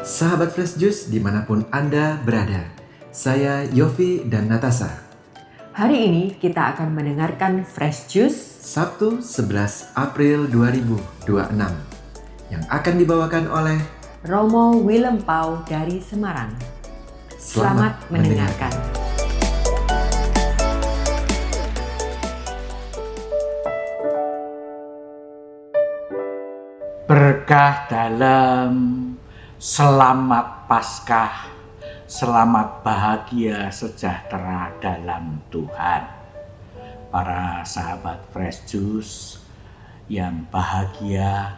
Sahabat Fresh Juice dimanapun Anda berada, saya Yofi dan Natasha. Hari ini kita akan mendengarkan Fresh Juice Sabtu 11 April 2026 yang akan dibawakan oleh Romo Willem Pau dari Semarang. Selamat mendengarkan. Berkah dalam selamat Paskah, selamat bahagia sejahtera dalam Tuhan. Para sahabat Fresh Juice yang bahagia,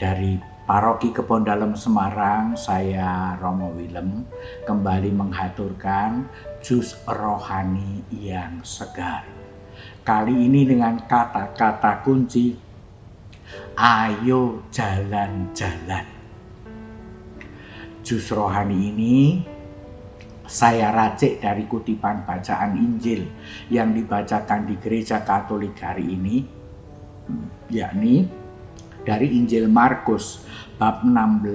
dari Paroki Kebon Dalem Semarang, saya Romo Willem kembali menghaturkan jus rohani yang segar. Kali ini dengan kata-kata kunci, ayo jalan-jalan. Jus rohani ini saya racik dari kutipan bacaan Injil yang dibacakan di Gereja Katolik hari ini, yakni dari Injil Markus bab 16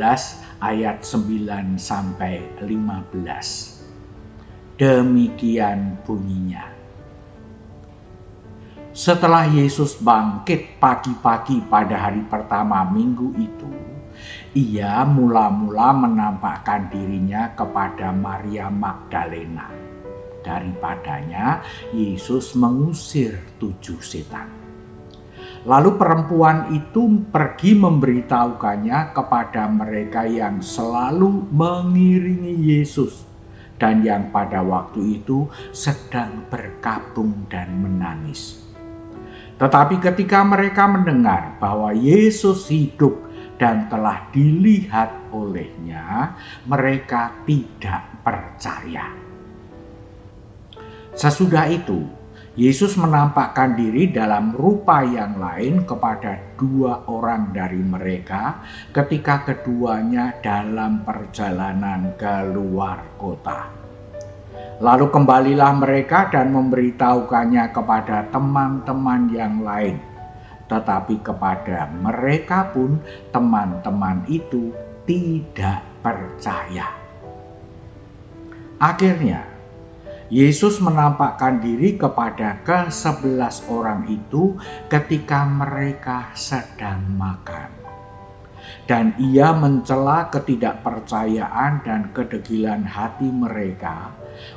ayat 9 sampai 15. Demikian bunyinya. Setelah Yesus bangkit pagi-pagi pada hari pertama minggu itu, ia mula-mula menampakkan dirinya kepada Maria Magdalena. Daripadanya Yesus mengusir 7 setan. Lalu perempuan itu pergi memberitahukannya kepada mereka yang selalu mengiringi Yesus dan yang pada waktu itu sedang berkabung dan menangis. Tetapi ketika mereka mendengar bahwa Yesus hidup dan telah dilihat olehnya, mereka tidak percaya. Sesudah itu, Yesus menampakkan diri dalam rupa yang lain kepada 2 orang dari mereka ketika keduanya dalam perjalanan ke luar kota. Lalu kembalilah mereka dan memberitahukannya kepada teman-teman yang lain. Tetapi kepada mereka pun teman-teman itu tidak percaya. Akhirnya, Yesus menampakkan diri kepada ke-11 orang itu ketika mereka sedang makan. Dan ia mencela ketidakpercayaan dan kedegilan hati mereka,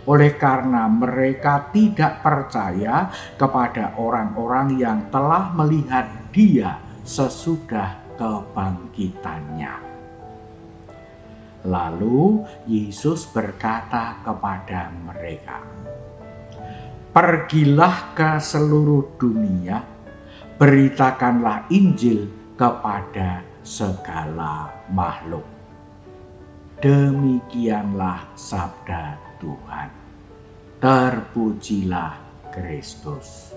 oleh karena mereka tidak percaya kepada orang-orang yang telah melihat dia sesudah kebangkitannya. Lalu Yesus berkata kepada mereka, "Pergilah ke seluruh dunia, beritakanlah Injil kepada segala makhluk." Demikianlah sabda Tuhan. Terpujilah Kristus.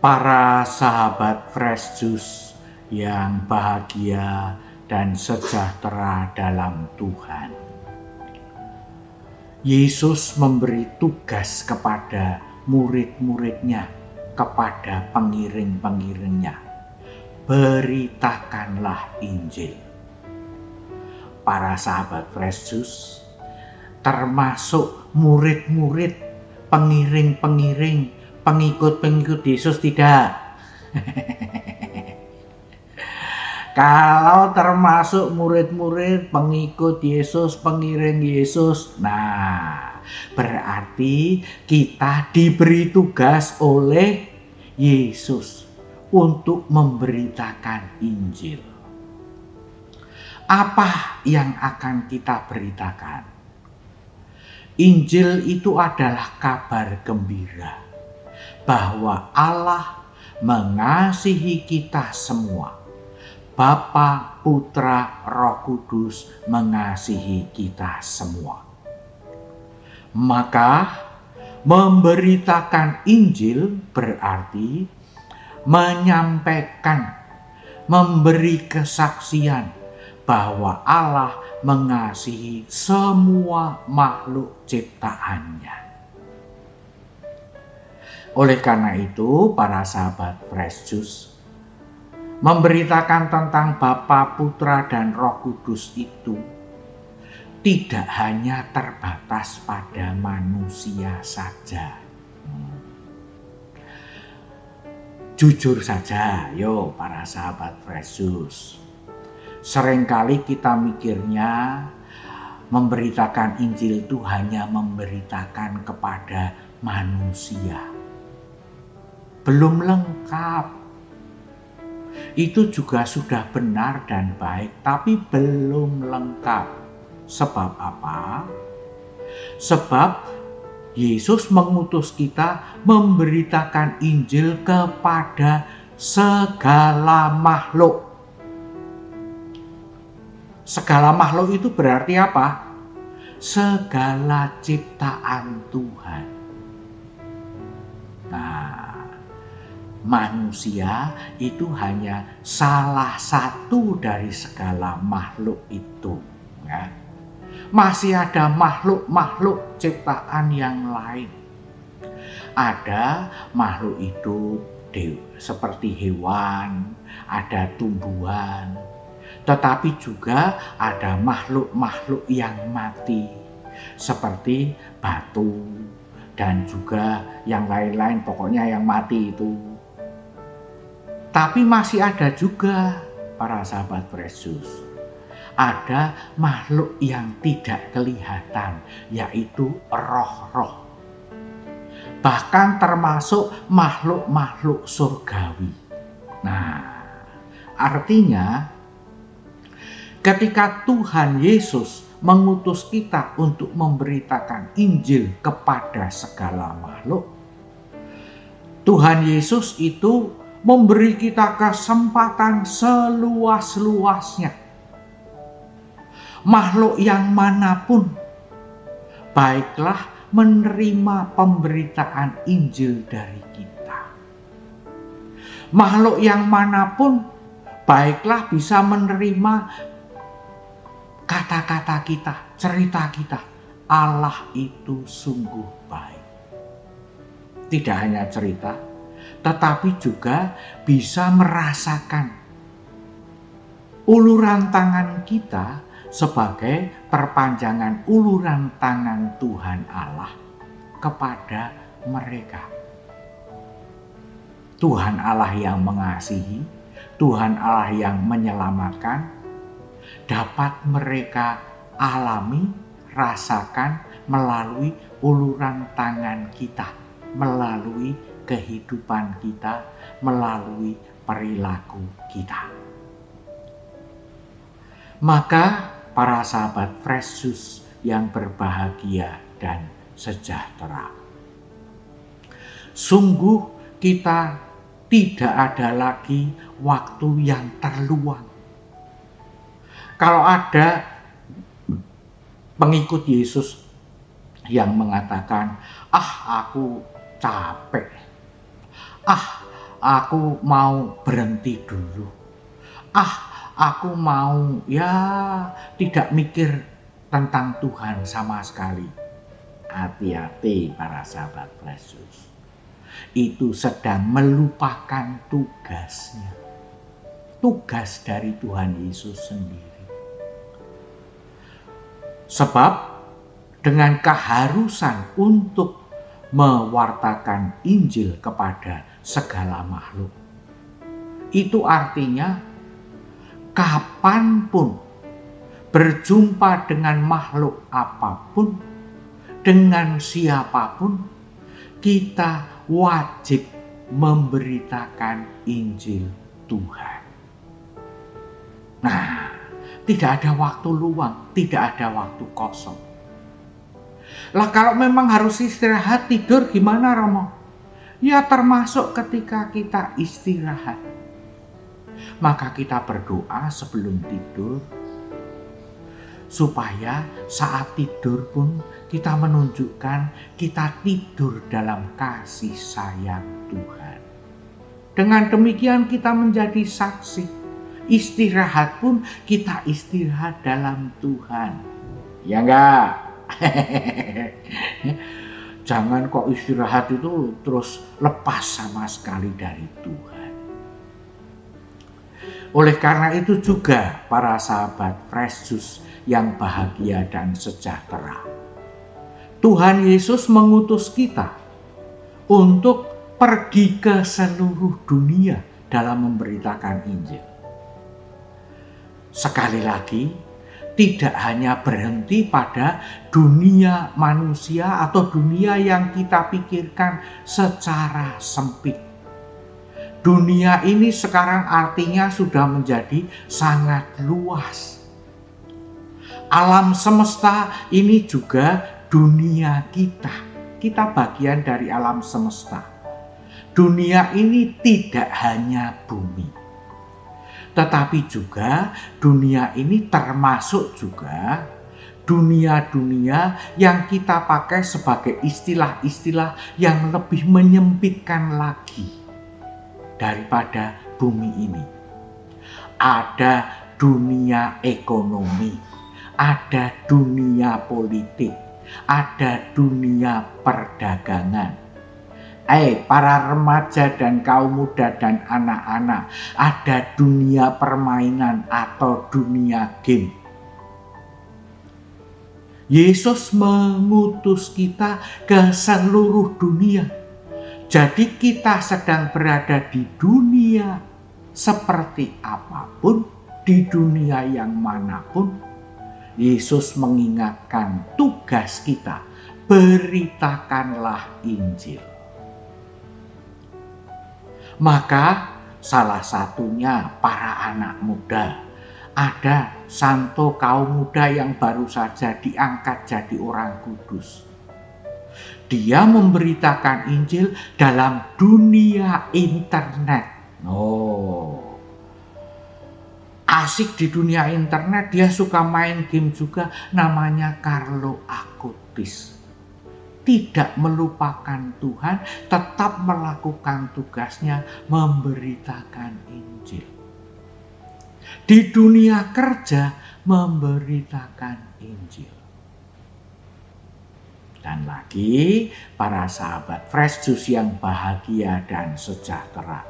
Para sahabat Fresh Juice yang bahagia dan sejahtera dalam Tuhan, Yesus memberi tugas kepada murid-muridnya, kepada pengiring-pengiringnya. Beritakanlah Injil. Para sahabat Fresh Juice, termasuk murid-murid, pengiring-pengiring, pengikut-pengikut Yesus tidak. Kalau termasuk murid-murid, pengikut Yesus, pengiring Yesus, nah berarti kita diberi tugas oleh Yesus untuk memberitakan Injil. Apa yang akan kita beritakan? Injil itu adalah kabar gembira bahwa Allah mengasihi kita semua. Bapa, Putra, Roh Kudus mengasihi kita semua. Maka memberitakan Injil berarti menyampaikan, memberi kesaksian bahwa Allah mengasihi semua makhluk ciptaannya. Oleh karena itu, para sahabat Fresh Juice, memberitakan tentang Bapa, Putra, dan Roh Kudus itu tidak hanya terbatas pada manusia saja. Jujur saja, yo para sahabat Yesus. Seringkali kita mikirnya memberitakan Injil itu hanya memberitakan kepada manusia. Belum lengkap. Itu juga sudah benar dan baik, tapi belum lengkap. Sebab apa? Sebab Yesus mengutus kita memberitakan Injil kepada segala makhluk. Segala makhluk itu berarti apa? Segala ciptaan Tuhan. Nah, manusia itu hanya salah satu dari segala makhluk itu. Ya. Masih ada makhluk-makhluk ciptaan yang lain. Ada makhluk hidup seperti hewan, ada tumbuhan. Tetapi juga ada makhluk-makhluk yang mati seperti batu dan juga yang lain-lain, pokoknya yang mati itu. Tapi masih ada juga para sahabat Yesus, ada makhluk yang tidak kelihatan, yaitu roh-roh. Bahkan termasuk makhluk-makhluk surgawi. Nah, artinya ketika Tuhan Yesus mengutus kita untuk memberitakan Injil kepada segala makhluk, Tuhan Yesus itu memberi kita kesempatan seluas-luasnya. Makhluk yang manapun, baiklah menerima pemberitaan Injil dari kita. Makhluk yang manapun, baiklah bisa menerima kata-kata kita, cerita kita. Allah itu sungguh baik. Tidak hanya cerita, tetapi juga bisa merasakan uluran tangan kita sebagai perpanjangan uluran tangan Tuhan Allah kepada mereka. Tuhan Allah yang mengasihi, Tuhan Allah yang menyelamatkan, dapat mereka alami, rasakan melalui uluran tangan kita, melalui kehidupan kita, melalui perilaku kita. Maka para sahabat Yesus yang berbahagia dan sejahtera, sungguh kita tidak ada lagi waktu yang terluang. Kalau ada pengikut Yesus yang mengatakan, aku capek, aku mau berhenti dulu, aku mau tidak mikir tentang Tuhan sama sekali. Hati-hati para sahabat Yesus. Itu sedang melupakan tugasnya. Tugas dari Tuhan Yesus sendiri. Sebab dengan keharusan untuk mewartakan Injil kepada segala makhluk, itu artinya kapanpun berjumpa dengan makhluk apapun, dengan siapapun, kita wajib memberitakan Injil Tuhan. Nah, tidak ada waktu luang, tidak ada waktu kosong. Lah kalau memang harus istirahat, tidur gimana Romo? Ya termasuk ketika kita istirahat. Maka kita berdoa sebelum tidur, supaya saat tidur pun kita menunjukkan kita tidur dalam kasih sayang Tuhan. Dengan demikian kita menjadi saksi. Istirahat pun kita istirahat dalam Tuhan. Ya enggak? Jangan kok istirahat itu terus lepas sama sekali dari Tuhan. Oleh karena itu juga para sahabat Fresh Juice yang bahagia dan sejahtera, Tuhan Yesus mengutus kita untuk pergi ke seluruh dunia dalam memberitakan Injil. Sekali lagi, tidak hanya berhenti pada dunia manusia atau dunia yang kita pikirkan secara sempit. Dunia ini sekarang artinya sudah menjadi sangat luas. Alam semesta ini juga dunia kita. Kita bagian dari alam semesta. Dunia ini tidak hanya bumi, tetapi juga dunia ini termasuk juga dunia-dunia yang kita pakai sebagai istilah-istilah yang lebih menyempitkan lagi daripada bumi ini. Ada dunia ekonomi, ada dunia politik, ada dunia perdagangan. Para remaja dan kaum muda dan anak-anak, ada dunia permainan atau dunia game. Yesus mengutus kita ke seluruh dunia. Jadi kita sedang berada di dunia seperti apapun, di dunia yang manapun. Yesus mengingatkan tugas kita, beritakanlah Injil. Maka salah satunya para anak muda. Ada santo kaum muda yang baru saja diangkat jadi orang kudus. Dia memberitakan Injil dalam dunia internet. Asik di dunia internet, dia suka main game juga, namanya Carlo Acutis. Tidak melupakan Tuhan, tetap melakukan tugasnya memberitakan Injil. Di dunia kerja, memberitakan Injil. Dan lagi, para sahabat Fresh Juice yang bahagia dan sejahtera.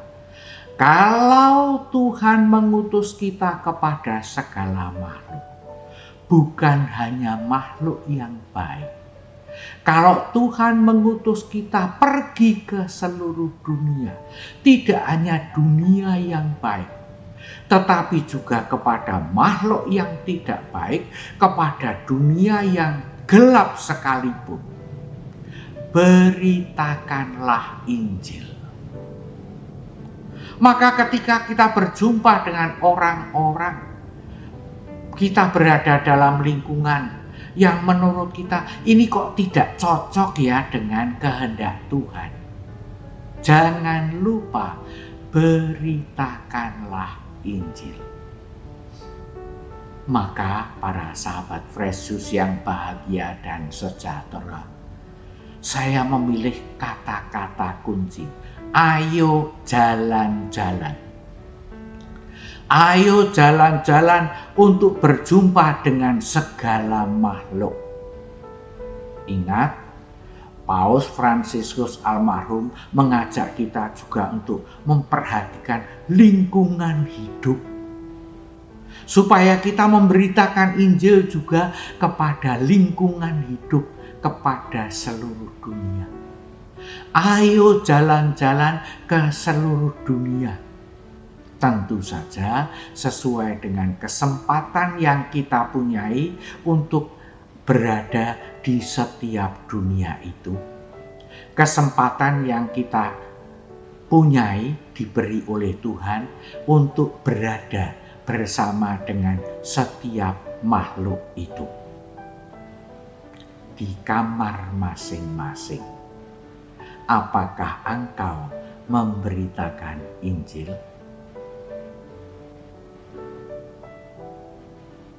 Kalau Tuhan mengutus kita kepada segala makhluk, bukan hanya makhluk yang baik. Kalau Tuhan mengutus kita pergi ke seluruh dunia, tidak hanya dunia yang baik, tetapi juga kepada makhluk yang tidak baik, kepada dunia yang gelap sekalipun, beritakanlah Injil. Maka ketika kita berjumpa dengan orang-orang, kita berada dalam lingkungan yang menurut kita ini kok tidak cocok ya dengan kehendak Tuhan. Jangan lupa, beritakanlah Injil. Maka para sahabat Fresh Juice yang bahagia dan sejahtera, saya memilih kata-kata kunci. Ayo jalan-jalan. Ayo jalan-jalan untuk berjumpa dengan segala makhluk. Ingat, Paus Fransiskus almarhum mengajak kita juga untuk memperhatikan lingkungan hidup. Supaya kita memberitakan Injil juga kepada lingkungan hidup, kepada seluruh dunia. Ayo jalan-jalan ke seluruh dunia. Tentu saja sesuai dengan kesempatan yang kita punyai untuk berada di setiap dunia itu. Kesempatan yang kita punyai diberi oleh Tuhan untuk berada bersama dengan setiap makhluk itu. Di kamar masing-masing. Apakah engkau memberitakan Injil?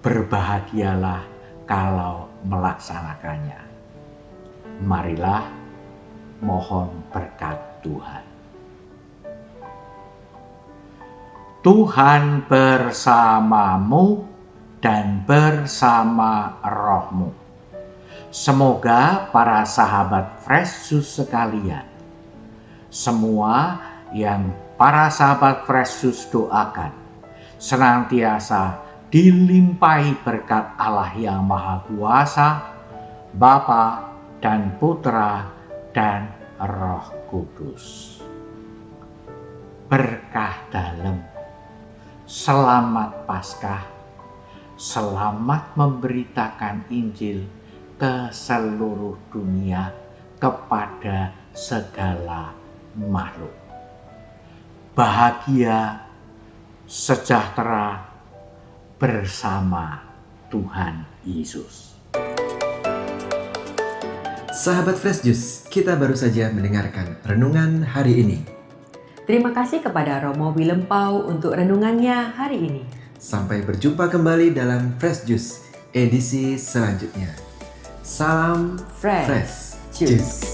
Berbahagialah kalau melaksanakannya. Marilah mohon berkat Tuhan. Tuhan bersamamu dan bersama rohmu. Semoga para sahabat Fresh Juice sekalian, semua yang para sahabat Fresh Juice doakan, senantiasa dilimpahi berkat Allah yang Maha Kuasa, Bapa dan Putra dan Roh Kudus. Berkah dalam, selamat Paskah, selamat memberitakan Injil ke seluruh dunia kepada segala makhluk. Bahagia, sejahtera bersama Tuhan Yesus. Sahabat Fresh Juice, kita baru saja mendengarkan renungan hari ini. Terima kasih kepada Romo Wilempau untuk renungannya hari ini. Sampai berjumpa kembali dalam Fresh Juice edisi selanjutnya. Salam Fresh Fresh Juice. Juice.